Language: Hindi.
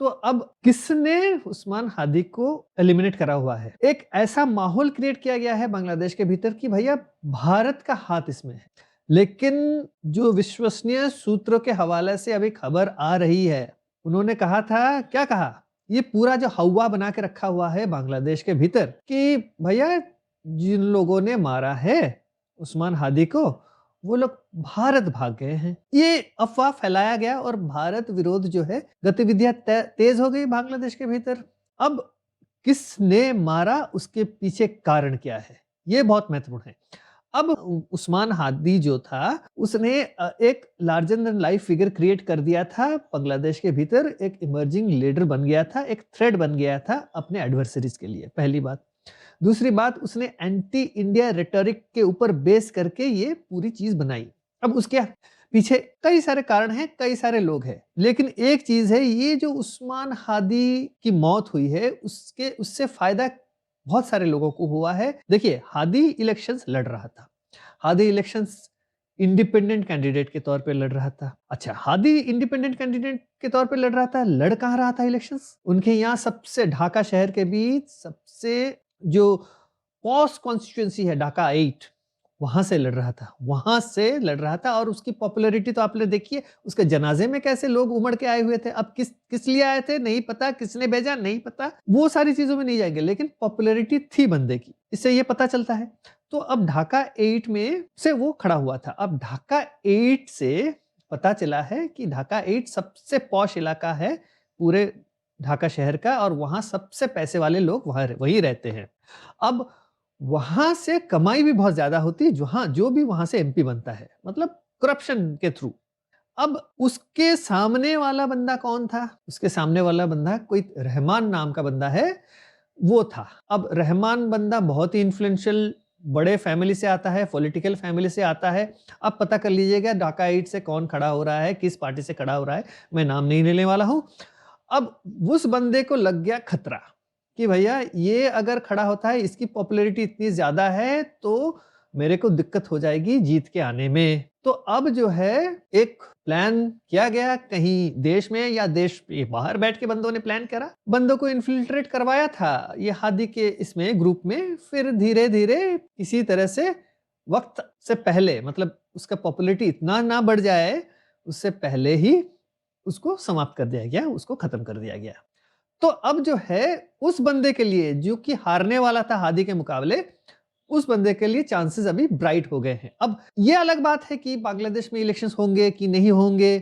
तो अब किसने उस्मान हादी को एलिमिनेट करा हुआ है? एक ऐसा माहौल क्रिएट किया गया है बांग्लादेश के भीतर कि भैया भारत का हाथ इसमें है। लेकिन जो विश्वसनीय सूत्रों के हवाले से अभी खबर आ रही है, उन्होंने कहा था, क्या कहा? ये पूरा जो हौवा बना के रखा हुआ है बांग्लादेश के भीतर कि भैया जिन लोगों ने मारा है उस्मान हादी को, वो लोग भारत भाग गए हैं। ये अफवाह फैलाया गया और भारत विरोध जो है गतिविधियां तेज हो गई बांग्लादेश के भीतर। अब किसने मारा, उसके पीछे कारण क्या है, ये बहुत महत्वपूर्ण है। अब उस्मान हादी जो था, उसने एक larger than life figure create कर दिया था बांग्लादेश के भीतर, एक इमर्जिंग लीडर बन गया था, एक थ्रेट बन गया था अपने एडवर्सरीज के लिए, पहली बात। दूसरी बात, उसने एंटी इंडिया रेटोरिक के ऊपर बेस करके ये पूरी चीज बनाई। अब उसके पीछे कई सारे कारण हैं, कई सारे लोग हैं, लेकिन एक चीज है, ये जो उस्मान हादी की मौत हुई है, उससे फायदा बहुत सारे लोगों को हुआ है। देखिए, हादी इलेक्शंस लड़ रहा था, हादी इलेक्शंस इंडिपेंडेंट कैंडिडेट के तौर पे लड़ रहा था। अच्छा, हादी इंडिपेंडेंट कैंडिडेट के तौर पे लड़ रहा था, लड़ कहाँ रहा था इलेक्शंस? उनके यहाँ सबसे, ढाका शहर के बीच सबसे जो पॉस कॉन्स्टिट्यूएंसी है, ढाका 8, वहां से लड़ रहा था, वहां से लड़ रहा था। और उसकी पॉपुलैरिटी तो आपने देखी है, उसके जनाजे में कैसे लोग उमड़ के आए हुए थे। अब किस किस लिए आए थे नहीं पता, किसने भेजा नहीं पता, वो सारी चीजों में नहीं जाएंगे, लेकिन पॉपुलैरिटी थी बंदे की, इससे ये पता चलता है। तो अब ढाका 8 में से वो खड़ा हुआ था। अब ढाका 8 से पता चला है कि ढाका 8 सबसे पॉश इलाका है पूरे ढाका शहर का, और वहां सबसे पैसे वाले लोग वही रहते हैं। अब वहां से कमाई भी बहुत ज्यादा होती है, जो भी वहां से एमपी बनता है, मतलब करप्शन के थ्रू। अब उसके सामने वाला बंदा कौन था? उसके सामने वाला बंदा कोई रहमान नाम का बंदा है, वो था। अब रहमान बंदा बहुत ही इन्फ्लुएंशियल बड़े फैमिली से आता है, पॉलिटिकल फैमिली से आता है। अब पता कर लीजिएगा ढाका 8 से कौन खड़ा हो रहा है, किस पार्टी से खड़ा हो रहा है, मैं नाम नहीं लेने वाला हूं। अब उस बंदे को लग गया खतरा कि भैया ये अगर खड़ा होता है, इसकी पॉपुलैरिटी इतनी ज्यादा है, तो मेरे को दिक्कत हो जाएगी जीत के आने में। तो अब जो है एक प्लान किया गया, कहीं देश में या देश के बाहर बैठ के बंदों ने प्लान करा, बंदों को इन्फिल्ट्रेट करवाया था ये हादी के इसमें ग्रुप में। फिर धीरे धीरे किसी तरह से वक्त से पहले, मतलब उसका पॉपुलैरिटी इतना ना बढ़ जाए, उससे पहले ही उसको समाप्त कर दिया गया, उसको खत्म कर दिया गया। तो अब जो है उस बंदे के लिए जो कि हारने वाला था हादी के मुकाबले, उस बंदे के लिए चांसेस अभी ब्राइट हो गए हैं। अब ये अलग बात है कि बांग्लादेश में इलेक्शंस होंगे कि नहीं होंगे,